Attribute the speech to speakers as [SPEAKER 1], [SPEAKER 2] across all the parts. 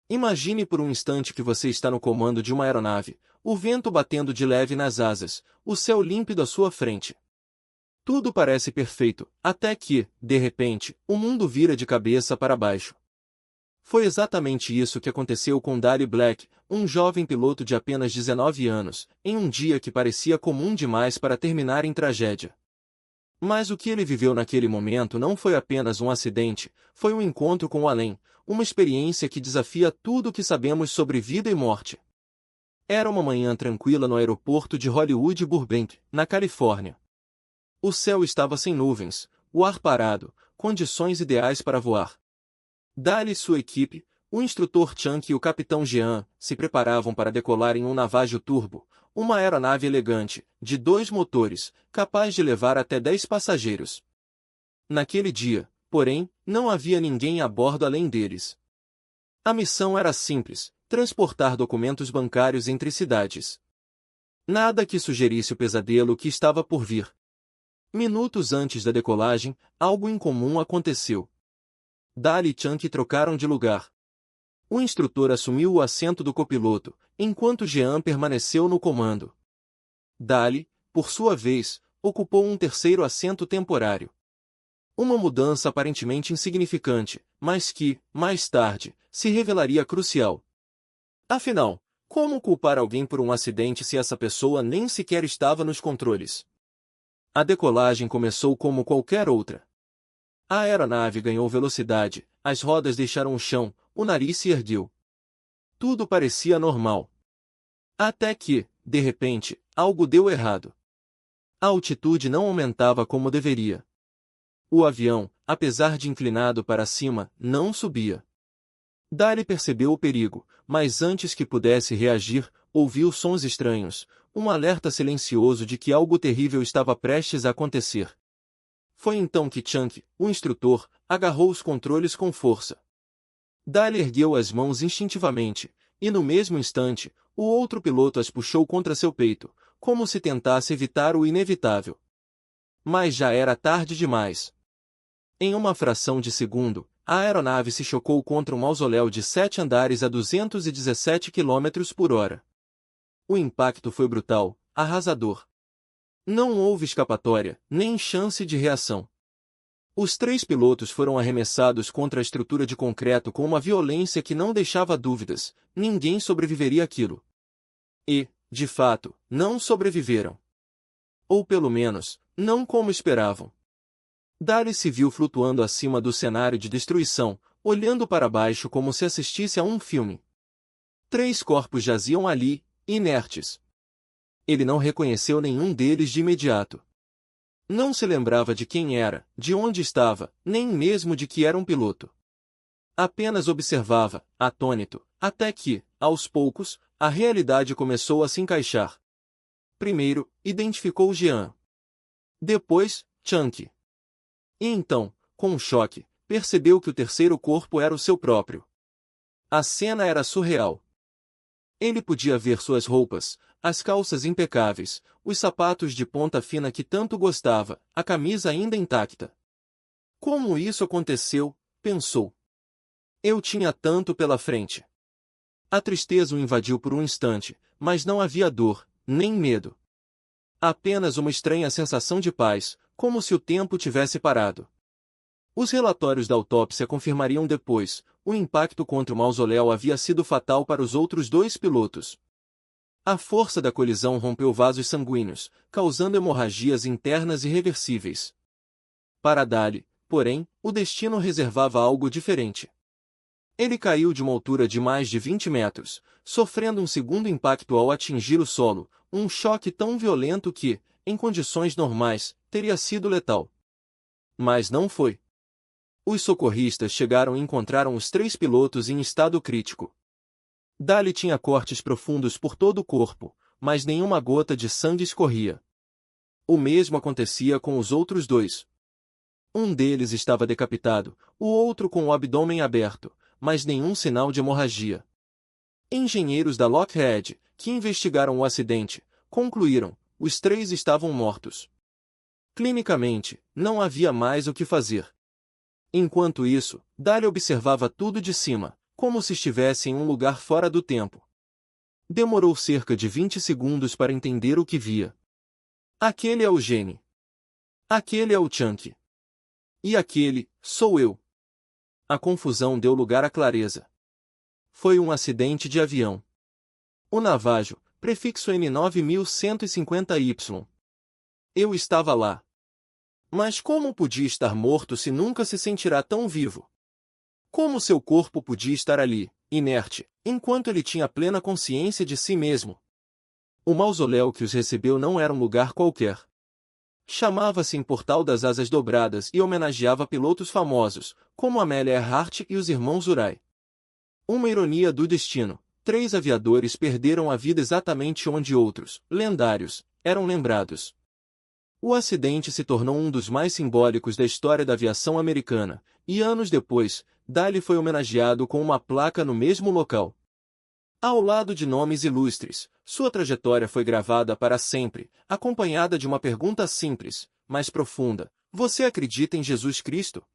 [SPEAKER 1] Imagine por um instante que você está no comando de uma aeronave, o vento batendo de leve nas asas, o céu límpido à sua frente. Tudo parece perfeito, até que, de repente, o mundo vira de cabeça para baixo. Foi exatamente isso que aconteceu com Dali Black, um jovem piloto de apenas 19 anos, em um dia que parecia comum demais para terminar em tragédia. Mas o que ele viveu naquele momento não foi apenas um acidente, foi um encontro com o além, uma experiência que desafia tudo o que sabemos sobre vida e morte. Era uma manhã tranquila no aeroporto de Hollywood Burbank, na Califórnia. O céu estava sem nuvens, o ar parado, condições ideais para voar. Dali e sua equipe, o instrutor Chunk e o capitão Jean, se preparavam para decolar em um Navajo Turbo, uma aeronave elegante, de 2 motores, capaz de levar até 10 passageiros. Naquele dia, porém, não havia ninguém a bordo além deles. A missão era simples, transportar documentos bancários entre cidades. Nada que sugerisse o pesadelo que estava por vir. Minutos antes da decolagem, algo incomum aconteceu. Dali e Chunk trocaram de lugar. O instrutor assumiu o assento do copiloto, enquanto Jean permaneceu no comando. Dali, por sua vez, ocupou um terceiro assento temporário. Uma mudança aparentemente insignificante, mas que, mais tarde, se revelaria crucial. Afinal, como culpar alguém por um acidente se essa pessoa nem sequer estava nos controles? A decolagem começou como qualquer outra. A aeronave ganhou velocidade, as rodas deixaram o chão, o nariz se ergueu. Tudo parecia normal. Até que, de repente, algo deu errado. A altitude não aumentava como deveria. O avião, apesar de inclinado para cima, não subia. Dali percebeu o perigo, mas antes que pudesse reagir, ouviu sons estranhos, um alerta silencioso de que algo terrível estava prestes a acontecer. Foi então que Chunk, o instrutor, agarrou os controles com força. Dali ergueu as mãos instintivamente, e no mesmo instante, o outro piloto as puxou contra seu peito, como se tentasse evitar o inevitável. Mas já era tarde demais. Em uma fração de segundo, a aeronave se chocou contra um mausoléu de 7 andares a 217 km/h. O impacto foi brutal, arrasador. Não houve escapatória, nem chance de reação. Os 3 pilotos foram arremessados contra a estrutura de concreto com uma violência que não deixava dúvidas, ninguém sobreviveria àquilo. E, de fato, não sobreviveram. Ou pelo menos, não como esperavam. Dali se viu flutuando acima do cenário de destruição, olhando para baixo como se assistisse a um filme. 3 corpos jaziam ali, inertes. Ele não reconheceu nenhum deles de imediato. Não se lembrava de quem era, de onde estava, nem mesmo de que era um piloto. Apenas observava, atônito, até que, aos poucos, a realidade começou a se encaixar. Primeiro, identificou Jean. Depois, Chunk. E então, com um choque, percebeu que o terceiro corpo era o seu próprio. A cena era surreal. Ele podia ver suas roupas, as calças impecáveis, os sapatos de ponta fina que tanto gostava, a camisa ainda intacta. Como isso aconteceu? Pensou. Eu tinha tanto pela frente. A tristeza o invadiu por um instante, mas não havia dor, nem medo. Apenas uma estranha sensação de paz, como se o tempo tivesse parado. Os relatórios da autópsia confirmariam depois, o impacto contra o mausoléu havia sido fatal para os outros 2 pilotos. A força da colisão rompeu vasos sanguíneos, causando hemorragias internas irreversíveis. Para Dali, porém, o destino reservava algo diferente. Ele caiu de uma altura de mais de 20 metros, sofrendo um segundo impacto ao atingir o solo, um choque tão violento que, em condições normais, teria sido letal. Mas não foi. Os socorristas chegaram e encontraram os 3 pilotos em estado crítico. Dali tinha cortes profundos por todo o corpo, mas nenhuma gota de sangue escorria. O mesmo acontecia com os outros 2. Um deles estava decapitado, o outro com o abdômen aberto, mas nenhum sinal de hemorragia. Engenheiros da Lockheed, que investigaram o acidente, concluíram: os 3 estavam mortos. Clinicamente, não havia mais o que fazer. Enquanto isso, Dali observava tudo de cima, como se estivesse em um lugar fora do tempo. Demorou cerca de 20 segundos para entender o que via. Aquele é o Gene. Aquele é o Chunk. E aquele, sou eu. A confusão deu lugar à clareza. Foi um acidente de avião. O Navajo, prefixo N9150Y. Eu estava lá. Mas como podia estar morto se nunca se sentirá tão vivo? Como seu corpo podia estar ali, inerte, enquanto ele tinha plena consciência de si mesmo? O mausoléu que os recebeu não era um lugar qualquer. Chamava-se Portal das Asas Dobradas e homenageava pilotos famosos, como Amelia Earhart e os irmãos Wright. Uma ironia do destino, 3 aviadores perderam a vida exatamente onde outros, lendários, eram lembrados. O acidente se tornou um dos mais simbólicos da história da aviação americana, e anos depois, Dali foi homenageado com uma placa no mesmo local. Ao lado de nomes ilustres, sua trajetória foi gravada para sempre, acompanhada de uma pergunta simples, mas profunda: você acredita em Jesus Cristo?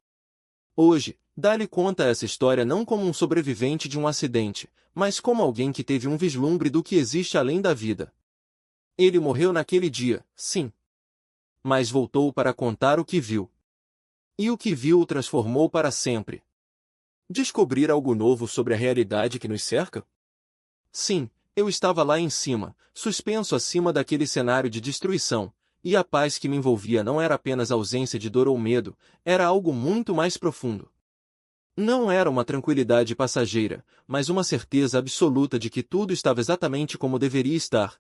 [SPEAKER 1] Hoje, Dali conta essa história não como um sobrevivente de um acidente, mas como alguém que teve um vislumbre do que existe além da vida. Ele morreu naquele dia, sim. Mas voltou para contar o que viu. E o que viu o transformou para sempre. Descobrir algo novo sobre a realidade que nos cerca? Sim, eu estava lá em cima, suspenso acima daquele cenário de destruição, e a paz que me envolvia não era apenas ausência de dor ou medo, era algo muito mais profundo. Não era uma tranquilidade passageira, mas uma certeza absoluta de que tudo estava exatamente como deveria estar.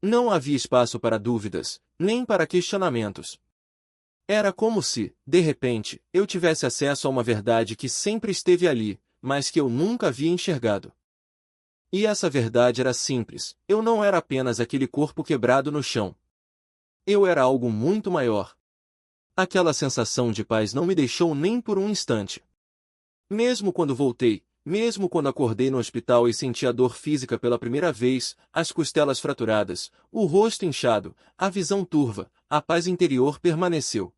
[SPEAKER 1] Não havia espaço para dúvidas, nem para questionamentos. Era como se, de repente, eu tivesse acesso a uma verdade que sempre esteve ali, mas que eu nunca havia enxergado. E essa verdade era simples: eu não era apenas aquele corpo quebrado no chão. Eu era algo muito maior. Aquela sensação de paz não me deixou nem por um instante. Mesmo quando voltei, mesmo quando acordei no hospital e senti a dor física pela primeira vez, as costelas fraturadas, o rosto inchado, a visão turva, a paz interior permaneceu.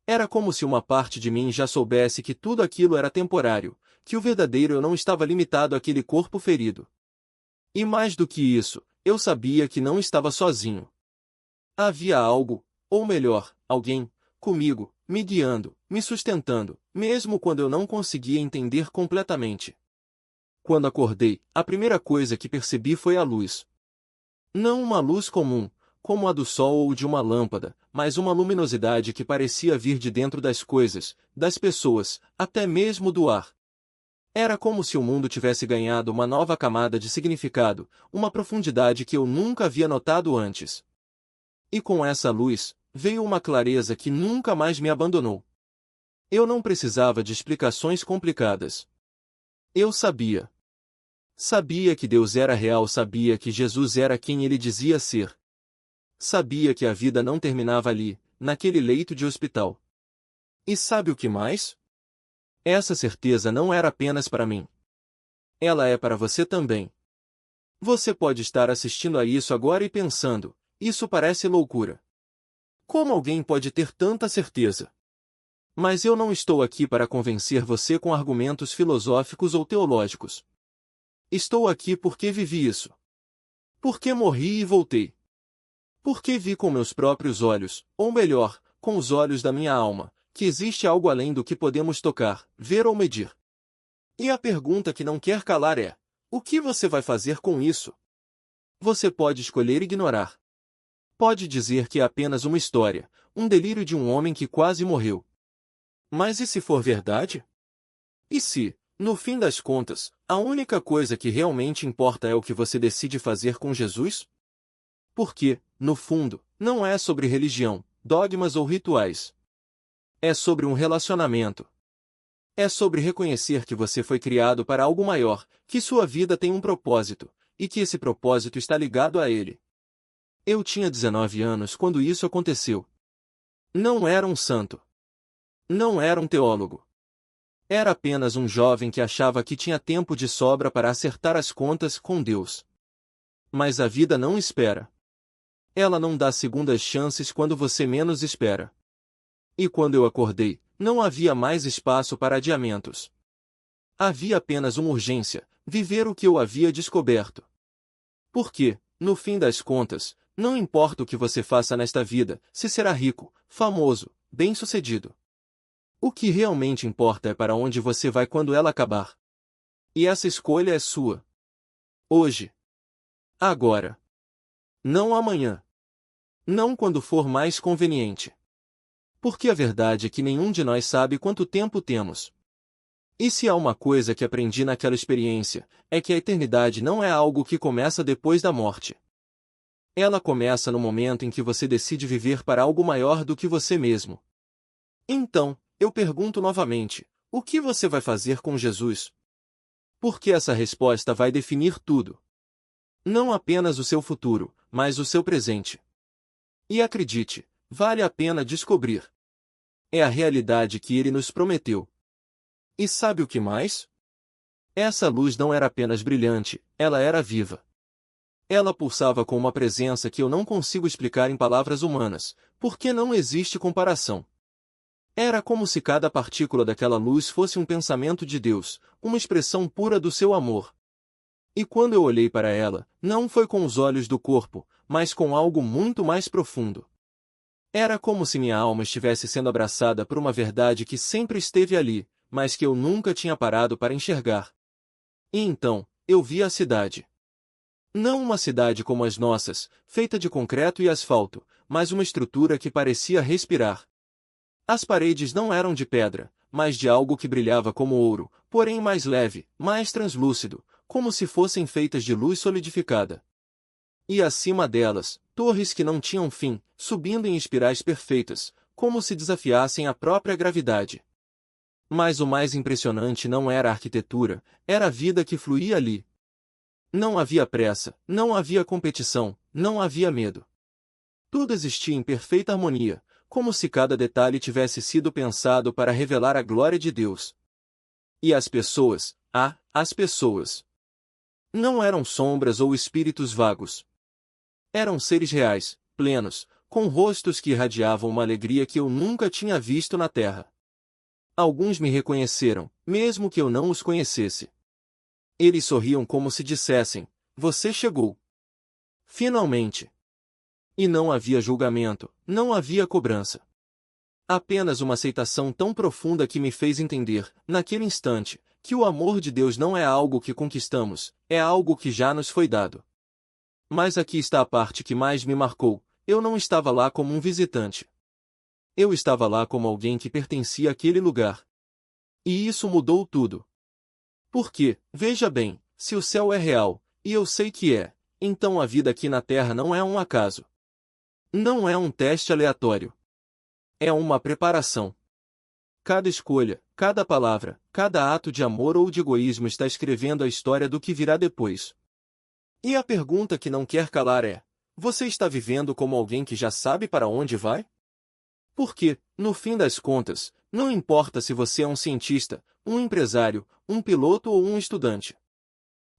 [SPEAKER 1] Era como se uma parte de mim já soubesse que tudo aquilo era temporário, que o verdadeiro eu não estava limitado àquele corpo ferido. E mais do que isso, eu sabia que não estava sozinho. Havia algo, ou melhor, alguém, comigo, me guiando, me sustentando, mesmo quando eu não conseguia entender completamente. Quando acordei, a primeira coisa que percebi foi a luz. Não uma luz comum, como a do sol ou de uma lâmpada, mas uma luminosidade que parecia vir de dentro das coisas, das pessoas, até mesmo do ar. Era como se o mundo tivesse ganhado uma nova camada de significado, uma profundidade que eu nunca havia notado antes. E com essa luz, veio uma clareza que nunca mais me abandonou. Eu não precisava de explicações complicadas. Eu sabia. Sabia que Deus era real, sabia que Jesus era quem ele dizia ser. Sabia que a vida não terminava ali, naquele leito de hospital. E sabe o que mais? Essa certeza não era apenas para mim. Ela é para você também. Você pode estar assistindo a isso agora e pensando: isso parece loucura. Como alguém pode ter tanta certeza? Mas eu não estou aqui para convencer você com argumentos filosóficos ou teológicos. Estou aqui porque vivi isso. Porque morri e voltei. Porque vi com meus próprios olhos, ou melhor, com os olhos da minha alma, que existe algo além do que podemos tocar, ver ou medir. E a pergunta que não quer calar é: o que você vai fazer com isso? Você pode escolher ignorar. Pode dizer que é apenas uma história, um delírio de um homem que quase morreu. Mas e se for verdade? E se, no fim das contas, a única coisa que realmente importa é o que você decide fazer com Jesus? Porque, no fundo, não é sobre religião, dogmas ou rituais. É sobre um relacionamento. É sobre reconhecer que você foi criado para algo maior, que sua vida tem um propósito, e que esse propósito está ligado a ele. Eu tinha 19 anos quando isso aconteceu. Não era um santo. Não era um teólogo. Era apenas um jovem que achava que tinha tempo de sobra para acertar as contas com Deus. Mas a vida não espera. Ela não dá segundas chances quando você menos espera. E quando eu acordei, não havia mais espaço para adiamentos. Havia apenas uma urgência: viver o que eu havia descoberto. Porque, no fim das contas, não importa o que você faça nesta vida, se será rico, famoso, bem-sucedido. O que realmente importa é para onde você vai quando ela acabar. E essa escolha é sua. Hoje. Agora. Não amanhã. Não quando for mais conveniente. Porque a verdade é que nenhum de nós sabe quanto tempo temos. E se há uma coisa que aprendi naquela experiência, é que a eternidade não é algo que começa depois da morte. Ela começa no momento em que você decide viver para algo maior do que você mesmo. Então, eu pergunto novamente, o que você vai fazer com Jesus? Porque essa resposta vai definir tudo. Não apenas o seu futuro, mas o seu presente. E acredite, vale a pena descobrir. É a realidade que ele nos prometeu. E sabe o que mais? Essa luz não era apenas brilhante, ela era viva. Ela pulsava com uma presença que eu não consigo explicar em palavras humanas, porque não existe comparação. Era como se cada partícula daquela luz fosse um pensamento de Deus, uma expressão pura do seu amor. E quando eu olhei para ela, não foi com os olhos do corpo, mas com algo muito mais profundo. Era como se minha alma estivesse sendo abraçada por uma verdade que sempre esteve ali, mas que eu nunca tinha parado para enxergar. E então, eu vi a cidade. Não uma cidade como as nossas, feita de concreto e asfalto, mas uma estrutura que parecia respirar. As paredes não eram de pedra, mas de algo que brilhava como ouro, porém mais leve, mais translúcido, como se fossem feitas de luz solidificada. E acima delas, torres que não tinham fim, subindo em espirais perfeitas, como se desafiassem a própria gravidade. Mas o mais impressionante não era a arquitetura, era a vida que fluía ali. Não havia pressa, não havia competição, não havia medo. Tudo existia em perfeita harmonia, como se cada detalhe tivesse sido pensado para revelar a glória de Deus. E as pessoas, as pessoas, não eram sombras ou espíritos vagos. Eram seres reais, plenos, com rostos que irradiavam uma alegria que eu nunca tinha visto na terra. Alguns me reconheceram, mesmo que eu não os conhecesse. Eles sorriam como se dissessem, você chegou. Finalmente. E não havia julgamento, não havia cobrança. Apenas uma aceitação tão profunda que me fez entender, naquele instante, que o amor de Deus não é algo que conquistamos, é algo que já nos foi dado. Mas aqui está a parte que mais me marcou, eu não estava lá como um visitante. Eu estava lá como alguém que pertencia àquele lugar. E isso mudou tudo. Porque, veja bem, se o céu é real, e eu sei que é, então a vida aqui na Terra não é um acaso. Não é um teste aleatório. É uma preparação. Cada escolha, cada palavra, cada ato de amor ou de egoísmo está escrevendo a história do que virá depois. E a pergunta que não quer calar é: você está vivendo como alguém que já sabe para onde vai? Porque, no fim das contas, não importa se você é um cientista, um empresário, um piloto ou um estudante.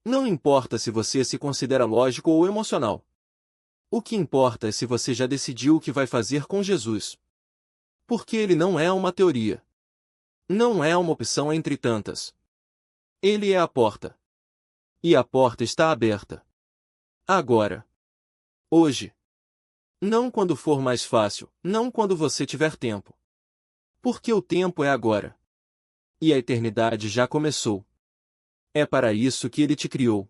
[SPEAKER 1] Não importa se você se considera lógico ou emocional. O que importa é se você já decidiu o que vai fazer com Jesus. Porque ele não é uma teoria. Não é uma opção entre tantas. Ele é a porta. E a porta está aberta. Agora. Hoje. Não quando for mais fácil, não quando você tiver tempo. Porque o tempo é agora. E a eternidade já começou. É para isso que ele te criou.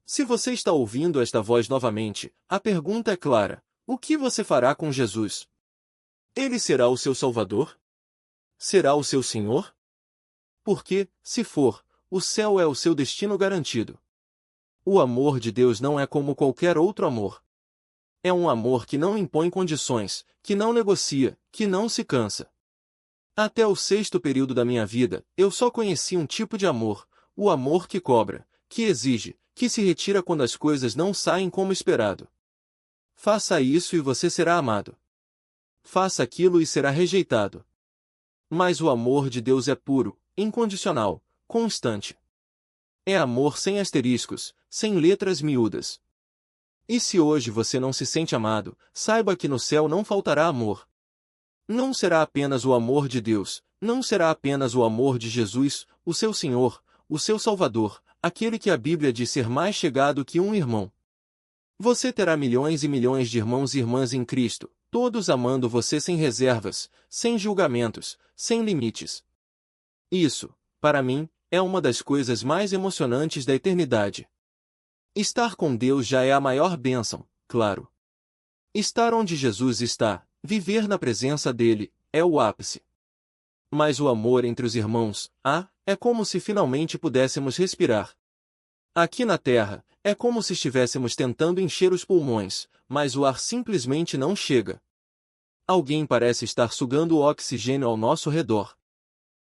[SPEAKER 1] Se você está ouvindo esta voz novamente, a pergunta é clara: o que você fará com Jesus? Ele será o seu Salvador? Será o seu Senhor? Porque, se for, o céu é o seu destino garantido. O amor de Deus não é como qualquer outro amor. É um amor que não impõe condições, que não negocia, que não se cansa. Até o 6º período da minha vida, eu só conheci um tipo de amor, o amor que cobra, que exige, que se retira quando as coisas não saem como esperado. Faça isso e você será amado. Faça aquilo e será rejeitado. Mas o amor de Deus é puro, incondicional, constante. É amor sem asteriscos, sem letras miúdas. E se hoje você não se sente amado, saiba que no céu não faltará amor. Não será apenas o amor de Deus, não será apenas o amor de Jesus, o seu Senhor, o seu Salvador, aquele que a Bíblia diz ser mais chegado que um irmão. Você terá milhões e milhões de irmãos e irmãs em Cristo, todos amando você sem reservas, sem julgamentos, sem limites. Isso, para mim, é uma das coisas mais emocionantes da eternidade. Estar com Deus já é a maior bênção, claro. Estar onde Jesus está, viver na presença dele, é o ápice. Mas o amor entre os irmãos, é como se finalmente pudéssemos respirar. Aqui na Terra, é como se estivéssemos tentando encher os pulmões, mas o ar simplesmente não chega. Alguém parece estar sugando o oxigênio ao nosso redor.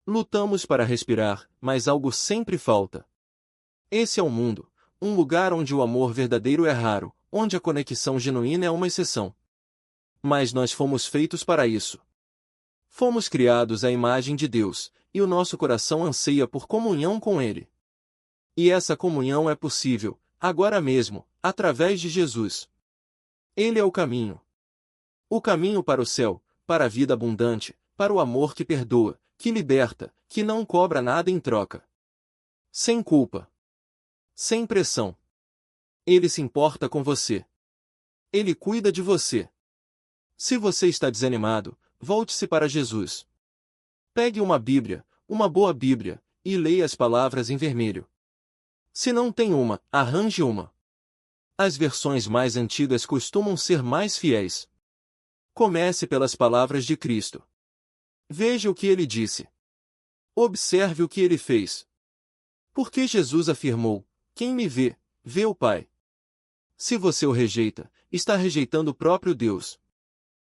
[SPEAKER 1] Lutamos para respirar, mas algo sempre falta. Esse é o mundo, um lugar onde o amor verdadeiro é raro, onde a conexão genuína é uma exceção. Mas nós fomos feitos para isso. Fomos criados à imagem de Deus, e o nosso coração anseia por comunhão com Ele. E essa comunhão é possível, agora mesmo, através de Jesus. Ele é o caminho. O caminho para o céu, para a vida abundante, para o amor que perdoa, que liberta, que não cobra nada em troca. Sem culpa. Sem pressão. Ele se importa com você. Ele cuida de você. Se você está desanimado, volte-se para Jesus. Pegue uma Bíblia, uma boa Bíblia, e leia as palavras em vermelho. Se não tem uma, arranje uma. As versões mais antigas costumam ser mais fiéis. Comece pelas palavras de Cristo. Veja o que ele disse. Observe o que ele fez. Porque Jesus afirmou: quem me vê, vê o Pai. Se você o rejeita, está rejeitando o próprio Deus.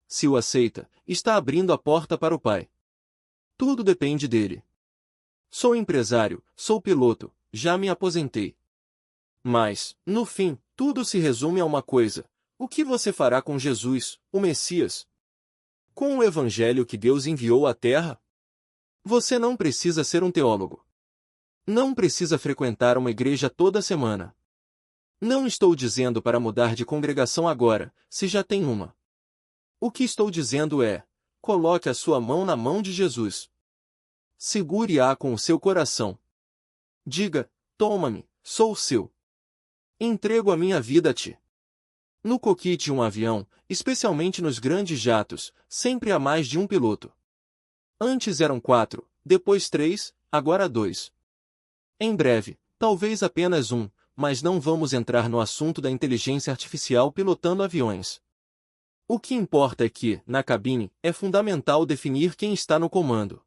[SPEAKER 1] Se o aceita, está abrindo a porta para o Pai. Tudo depende dele. Sou empresário, sou piloto, já me aposentei. Mas, no fim, tudo se resume a uma coisa: o que você fará com Jesus, o Messias? Com o Evangelho que Deus enviou à Terra? Você não precisa ser um teólogo. Não precisa frequentar uma igreja toda semana. Não estou dizendo para mudar de congregação agora, se já tem uma. O que estou dizendo é: coloque a sua mão na mão de Jesus. Segure-a com o seu coração. Diga: toma-me, sou seu. Entrego a minha vida a ti. No cockpit de um avião, especialmente nos grandes jatos, sempre há mais de um piloto. Antes eram 4, depois 3, agora 2. Em breve, talvez apenas um, mas não vamos entrar no assunto da inteligência artificial pilotando aviões. O que importa é que, na cabine, é fundamental definir quem está no comando.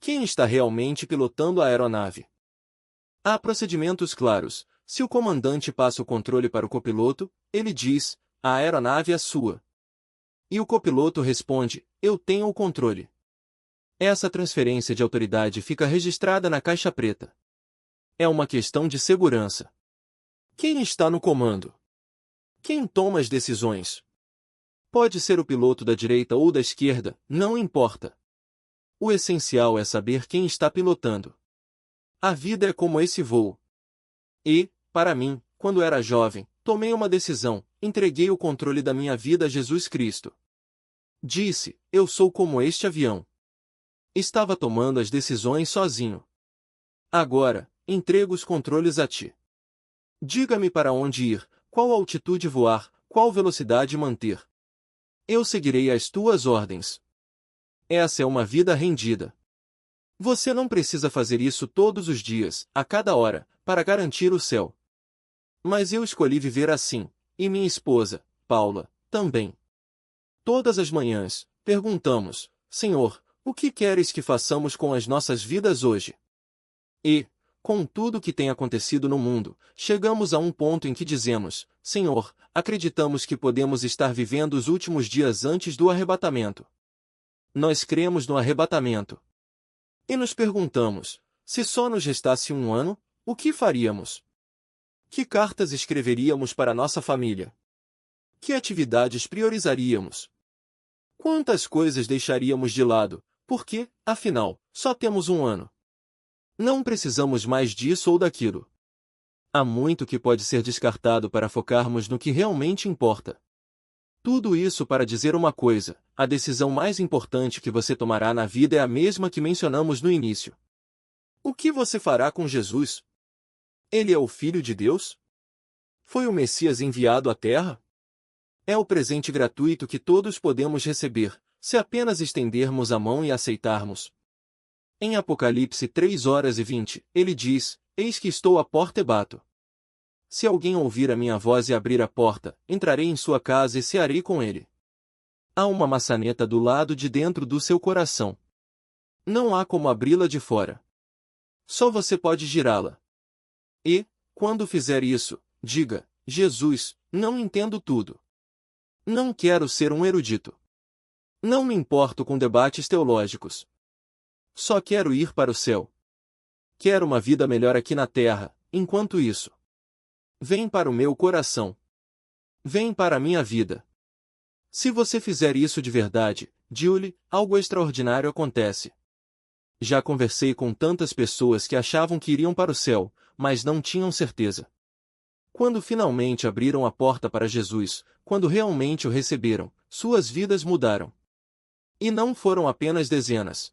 [SPEAKER 1] Quem está realmente pilotando a aeronave? Há procedimentos claros. Se o comandante passa o controle para o copiloto, ele diz: a aeronave é sua. E o copiloto responde: eu tenho o controle. Essa transferência de autoridade fica registrada na caixa preta. É uma questão de segurança. Quem está no comando? Quem toma as decisões? Pode ser o piloto da direita ou da esquerda, não importa. O essencial é saber quem está pilotando. A vida é como esse voo. E, para mim, quando era jovem, tomei uma decisão, entreguei o controle da minha vida a Jesus Cristo. Disse: eu sou como este avião. Estava tomando as decisões sozinho. Agora, entrego os controles a ti. Diga-me para onde ir, qual altitude voar, qual velocidade manter. Eu seguirei as tuas ordens. Essa é uma vida rendida. Você não precisa fazer isso todos os dias, a cada hora, para garantir o céu. Mas eu escolhi viver assim, e minha esposa, Paula, também. Todas as manhãs, perguntamos: Senhor, o que queres que façamos com as nossas vidas hoje? E, com tudo o que tem acontecido no mundo, chegamos a um ponto em que dizemos: Senhor, acreditamos que podemos estar vivendo os últimos dias antes do arrebatamento. Nós cremos no arrebatamento. E nos perguntamos: se só nos restasse um ano, o que faríamos? Que cartas escreveríamos para nossa família? Que atividades priorizaríamos? Quantas coisas deixaríamos de lado, porque, afinal, só temos um ano? Não precisamos mais disso ou daquilo. Há muito que pode ser descartado para focarmos no que realmente importa. Tudo isso para dizer uma coisa: a decisão mais importante que você tomará na vida é a mesma que mencionamos no início. O que você fará com Jesus? Ele é o Filho de Deus? Foi o Messias enviado à Terra? É o presente gratuito que todos podemos receber, se apenas estendermos a mão e aceitarmos. Em Apocalipse 3:20, ele diz: Eis que estou à porta e bato. Se alguém ouvir a minha voz e abrir a porta, entrarei em sua casa e cearei com ele. Há uma maçaneta do lado de dentro do seu coração. Não há como abri-la de fora. Só você pode girá-la. E, quando fizer isso, diga: Jesus, não entendo tudo. Não quero ser um erudito. Não me importo com debates teológicos. Só quero ir para o céu. Quero uma vida melhor aqui na terra, enquanto isso. Vem para o meu coração. Vem para a minha vida. Se você fizer isso de verdade, Julie, algo extraordinário acontece. Já conversei com tantas pessoas que achavam que iriam para o céu, mas não tinham certeza. Quando finalmente abriram a porta para Jesus, quando realmente o receberam, suas vidas mudaram. E não foram apenas dezenas.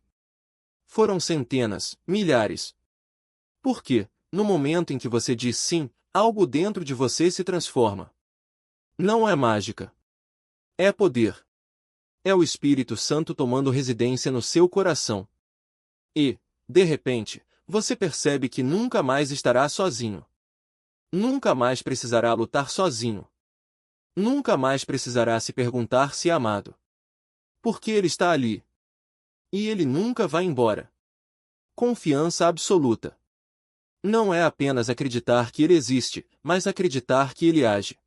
[SPEAKER 1] Foram centenas, milhares. Porque, no momento em que você diz sim, algo dentro de você se transforma. Não é mágica. É poder. É o Espírito Santo tomando residência no seu coração. E, de repente, você percebe que nunca mais estará sozinho. Nunca mais precisará lutar sozinho. Nunca mais precisará se perguntar se é amado. Porque ele está ali. E ele nunca vai embora. Confiança absoluta. Não é apenas acreditar que ele existe, mas acreditar que ele age.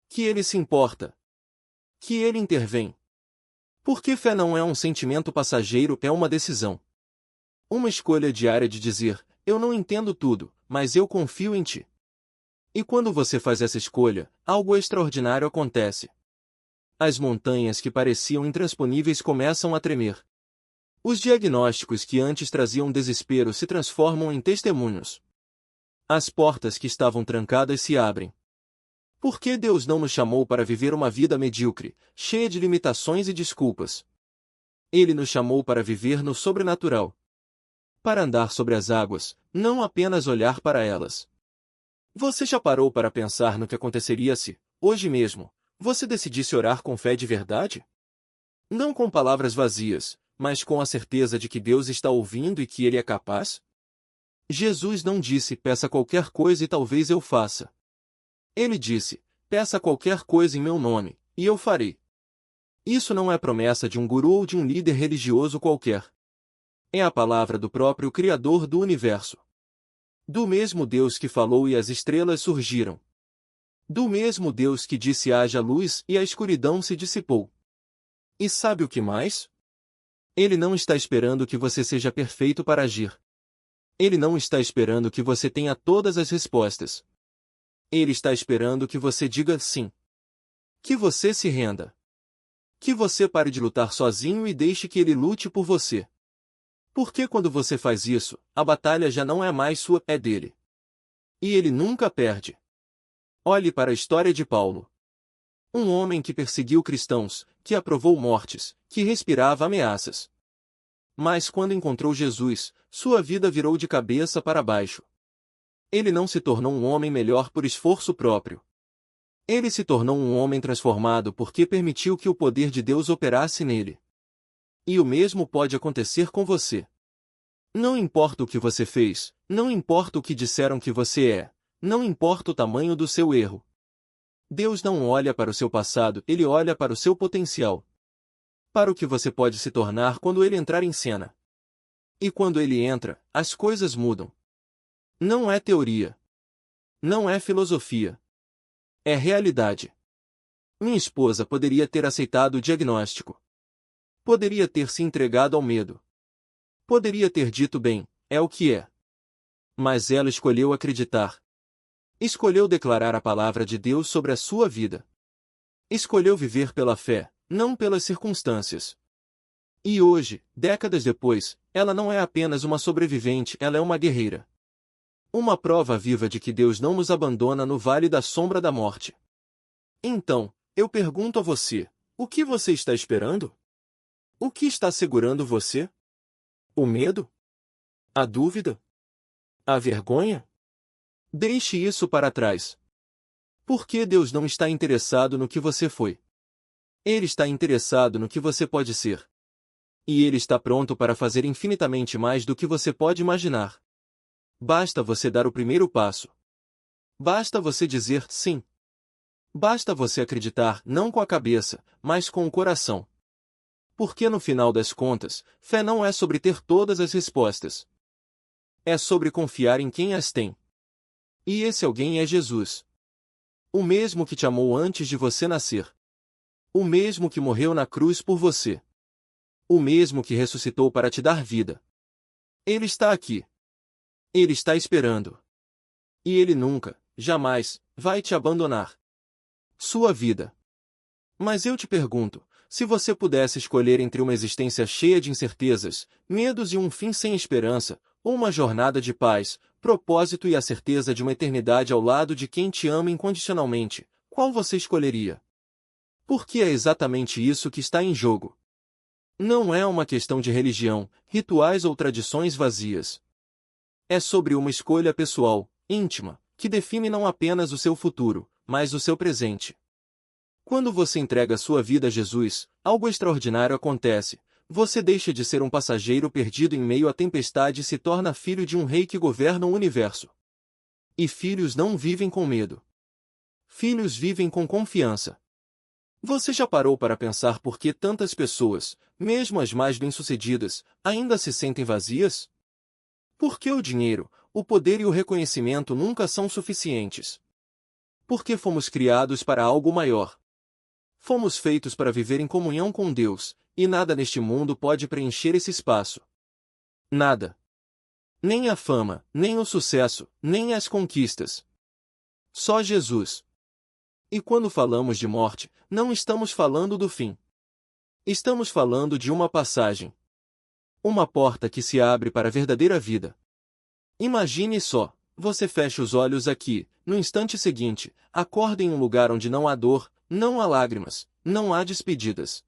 [SPEAKER 1] Que ele se importa. Que ele intervém. Porque fé não é um sentimento passageiro, é uma decisão. Uma escolha diária de dizer: eu não entendo tudo, mas eu confio em ti. E quando você faz essa escolha, algo extraordinário acontece. As montanhas que pareciam intransponíveis começam a tremer. Os diagnósticos que antes traziam desespero se transformam em testemunhos. As portas que estavam trancadas se abrem. Por que Deus não nos chamou para viver uma vida medíocre, cheia de limitações e desculpas? Ele nos chamou para viver no sobrenatural. Para andar sobre as águas, não apenas olhar para elas. Você já parou para pensar no que aconteceria se, hoje mesmo, você decidisse orar com fé de verdade? Não com palavras vazias, mas com a certeza de que Deus está ouvindo e que Ele é capaz? Jesus não disse: peça qualquer coisa e talvez eu faça. Ele disse: peça qualquer coisa em meu nome, e eu farei. Isso não é promessa de um guru ou de um líder religioso qualquer. É a palavra do próprio Criador do universo. Do mesmo Deus que falou e as estrelas surgiram. Do mesmo Deus que disse: haja luz e a escuridão se dissipou. E sabe o que mais? Ele não está esperando que você seja perfeito para agir. Ele não está esperando que você tenha todas as respostas. Ele está esperando que você diga sim. Que você se renda. Que você pare de lutar sozinho e deixe que ele lute por você. Porque quando você faz isso, a batalha já não é mais sua, é dele. E ele nunca perde. Olhe para a história de Paulo. Um homem que perseguiu cristãos, que aprovou mortes, que respirava ameaças. Mas quando encontrou Jesus, sua vida virou de cabeça para baixo. Ele não se tornou um homem melhor por esforço próprio. Ele se tornou um homem transformado porque permitiu que o poder de Deus operasse nele. E o mesmo pode acontecer com você. Não importa o que você fez, não importa o que disseram que você é, não importa o tamanho do seu erro. Deus não olha para o seu passado, Ele olha para o seu potencial. Para o que você pode se tornar quando Ele entrar em cena. E quando Ele entra, as coisas mudam. Não é teoria. Não é filosofia. É realidade. Minha esposa poderia ter aceitado o diagnóstico. Poderia ter se entregado ao medo. Poderia ter dito: bem, é o que é. Mas ela escolheu acreditar. Escolheu declarar a palavra de Deus sobre a sua vida. Escolheu viver pela fé, não pelas circunstâncias. E hoje, décadas depois, ela não é apenas uma sobrevivente, ela é uma guerreira. Uma prova viva de que Deus não nos abandona no vale da sombra da morte. Então, eu pergunto a você: o que você está esperando? O que está segurando você? O medo? A dúvida? A vergonha? Deixe isso para trás. Por que Deus não está interessado no que você foi? Ele está interessado no que você pode ser. E Ele está pronto para fazer infinitamente mais do que você pode imaginar. Basta você dar o primeiro passo. Basta você dizer sim. Basta você acreditar não com a cabeça, mas com o coração. Porque no final das contas, fé não é sobre ter todas as respostas. É sobre confiar em quem as tem. E esse alguém é Jesus. O mesmo que te amou antes de você nascer. O mesmo que morreu na cruz por você. O mesmo que ressuscitou para te dar vida. Ele está aqui. Ele está esperando. E ele nunca, jamais, vai te abandonar. Sua vida. Mas eu te pergunto, se você pudesse escolher entre uma existência cheia de incertezas, medos e um fim sem esperança, ou uma jornada de paz, propósito e a certeza de uma eternidade ao lado de quem te ama incondicionalmente, qual você escolheria? Porque é exatamente isso que está em jogo. Não é uma questão de religião, rituais ou tradições vazias. É sobre uma escolha pessoal, íntima, que define não apenas o seu futuro, mas o seu presente. Quando você entrega sua vida a Jesus, algo extraordinário acontece. Você deixa de ser um passageiro perdido em meio à tempestade e se torna filho de um rei que governa o universo. E filhos não vivem com medo. Filhos vivem com confiança. Você já parou para pensar por que tantas pessoas, mesmo as mais bem-sucedidas, ainda se sentem vazias? Porque o dinheiro, o poder e o reconhecimento nunca são suficientes. Porque fomos criados para algo maior. Fomos feitos para viver em comunhão com Deus, e nada neste mundo pode preencher esse espaço. Nada. Nem a fama, nem o sucesso, nem as conquistas. Só Jesus. E quando falamos de morte, não estamos falando do fim. Estamos falando de uma passagem. Uma porta que se abre para a verdadeira vida. Imagine só, você fecha os olhos aqui, no instante seguinte, acorda em um lugar onde não há dor, não há lágrimas, não há despedidas.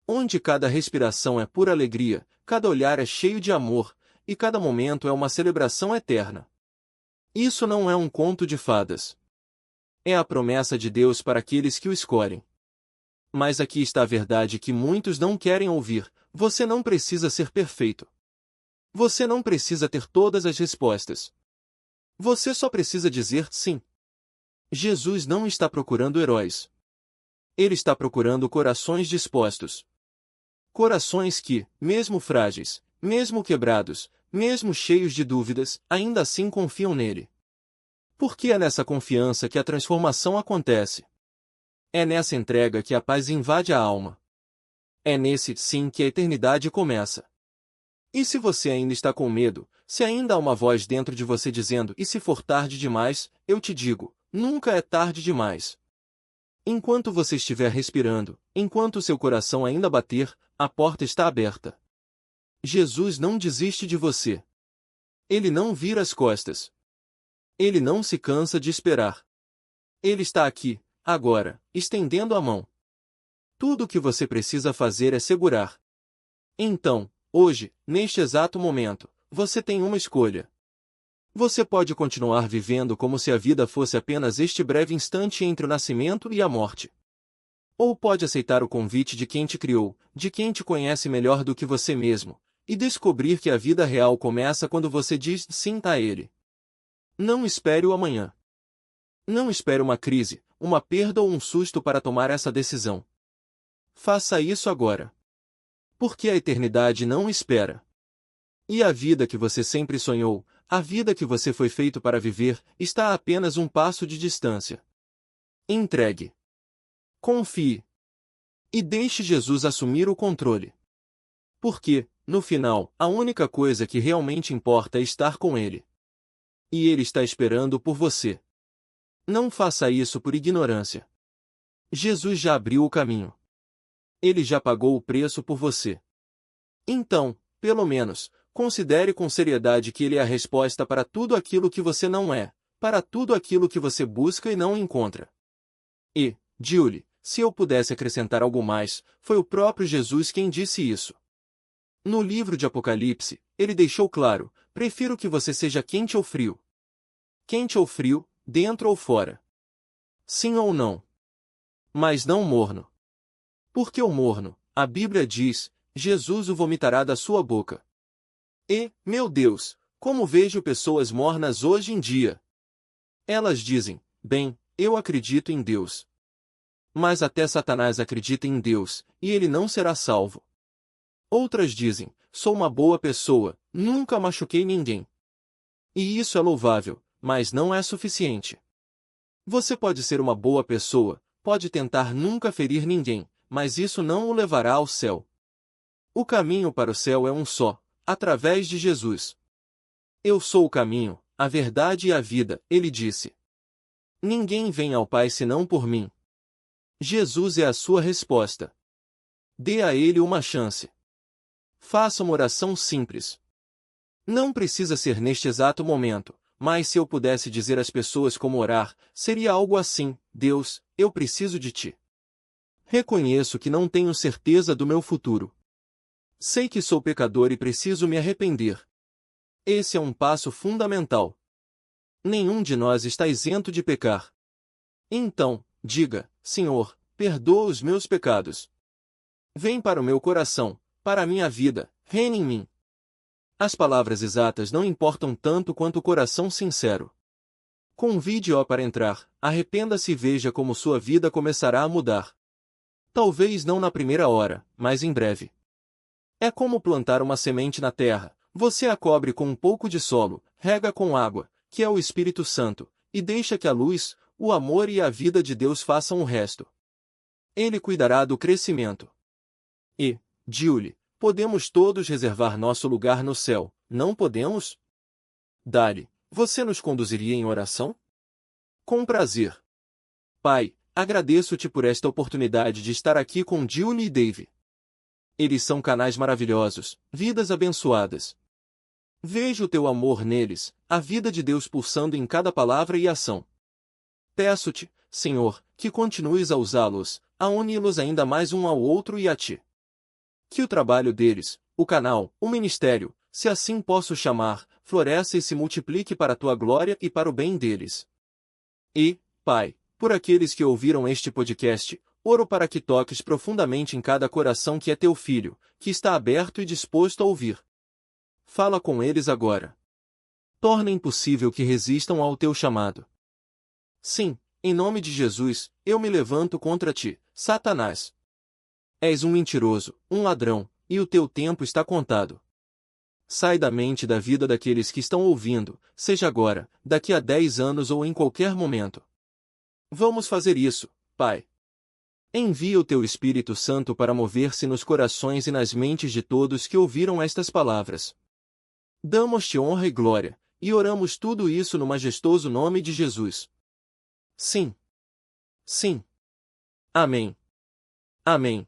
[SPEAKER 1] Onde cada respiração é pura alegria, cada olhar é cheio de amor, e cada momento é uma celebração eterna. Isso não é um conto de fadas. É a promessa de Deus para aqueles que o escolhem. Mas aqui está a verdade que muitos não querem ouvir: você não precisa ser perfeito. Você não precisa ter todas as respostas. Você só precisa dizer sim. Jesus não está procurando heróis. Ele está procurando corações dispostos. Corações que, mesmo frágeis, mesmo quebrados, mesmo cheios de dúvidas, ainda assim confiam nele. Porque é nessa confiança que a transformação acontece. É nessa entrega que a paz invade a alma. É nesse sim que a eternidade começa. E se você ainda está com medo, se ainda há uma voz dentro de você dizendo: e se for tarde demais, eu te digo, nunca é tarde demais. Enquanto você estiver respirando, enquanto seu coração ainda bater, a porta está aberta. Jesus não desiste de você. Ele não vira as costas. Ele não se cansa de esperar. Ele está aqui, agora, estendendo a mão. Tudo o que você precisa fazer é segurar. Então, hoje, neste exato momento, você tem uma escolha. Você pode continuar vivendo como se a vida fosse apenas este breve instante entre o nascimento e a morte. Ou pode aceitar o convite de quem te criou, de quem te conhece melhor do que você mesmo, e descobrir que a vida real começa quando você diz sim a ele. Não espere o amanhã. Não espere uma crise, uma perda ou um susto para tomar essa decisão. Faça isso agora. Porque a eternidade não espera. E a vida que você sempre sonhou, a vida que você foi feito para viver, está a apenas um passo de distância. Entregue. Confie. E deixe Jesus assumir o controle. Porque, no final, a única coisa que realmente importa é estar com Ele. E Ele está esperando por você. Não faça isso por ignorância. Jesus já abriu o caminho. Ele já pagou o preço por você. Então, pelo menos, considere com seriedade que Ele é a resposta para tudo aquilo que você não é, para tudo aquilo que você busca e não encontra. E, Julie, se eu pudesse acrescentar algo mais, foi o próprio Jesus quem disse isso. No livro de Apocalipse, ele deixou claro: prefiro que você seja quente ou frio. Quente ou frio, dentro ou fora. Sim ou não. Mas não morno. Porque o morno, a Bíblia diz, Jesus o vomitará da sua boca. E, meu Deus, como vejo pessoas mornas hoje em dia. Elas dizem: bem, eu acredito em Deus. Mas até Satanás acredita em Deus, e ele não será salvo. Outras dizem: sou uma boa pessoa, nunca machuquei ninguém. E isso é louvável, mas não é suficiente. Você pode ser uma boa pessoa, pode tentar nunca ferir ninguém, mas isso não o levará ao céu. O caminho para o céu é um só, através de Jesus. Eu sou o caminho, a verdade e a vida, ele disse. Ninguém vem ao Pai senão por mim. Jesus é a sua resposta. Dê a ele uma chance. Faça uma oração simples. Não precisa ser neste exato momento, mas se eu pudesse dizer às pessoas como orar, seria algo assim: Deus, eu preciso de ti. Reconheço que não tenho certeza do meu futuro. Sei que sou pecador e preciso me arrepender. Esse é um passo fundamental. Nenhum de nós está isento de pecar. Então, diga: Senhor, perdoa os meus pecados. Vem para o meu coração, para a minha vida, reine em mim. As palavras exatas não importam tanto quanto o coração sincero. Convide-o para entrar, arrependa-se e veja como sua vida começará a mudar. Talvez não na primeira hora, mas em breve. É como plantar uma semente na terra: você a cobre com um pouco de solo, rega com água, que é o Espírito Santo, e deixa que a luz, o amor e a vida de Deus façam o resto. Ele cuidará do crescimento. E, Julie, podemos todos reservar nosso lugar no céu, não podemos? Dali, você nos conduziria em oração? Com prazer. Pai, agradeço-te por esta oportunidade de estar aqui com Julie e Dave. Eles são canais maravilhosos, vidas abençoadas. Vejo o teu amor neles, a vida de Deus pulsando em cada palavra e ação. Peço-te, Senhor, que continues a usá-los, a uni-los ainda mais um ao outro e a ti. Que o trabalho deles, o canal, o ministério, se assim posso chamar, floresça e se multiplique para a tua glória e para o bem deles. E, Pai, por aqueles que ouviram este podcast, oro para que toques profundamente em cada coração que é teu filho, que está aberto e disposto a ouvir. Fala com eles agora. Torna impossível que resistam ao teu chamado. Sim, em nome de Jesus, eu me levanto contra ti, Satanás. És um mentiroso, um ladrão, e o teu tempo está contado. Sai da mente da vida daqueles que estão ouvindo, seja agora, daqui a 10 anos ou em qualquer momento. Vamos fazer isso, Pai. Envia o teu Espírito Santo para mover-se nos corações e nas mentes de todos que ouviram estas palavras. Damos-te honra e glória, e oramos tudo isso no majestoso nome de Jesus. Sim. Sim. Amém. Amém.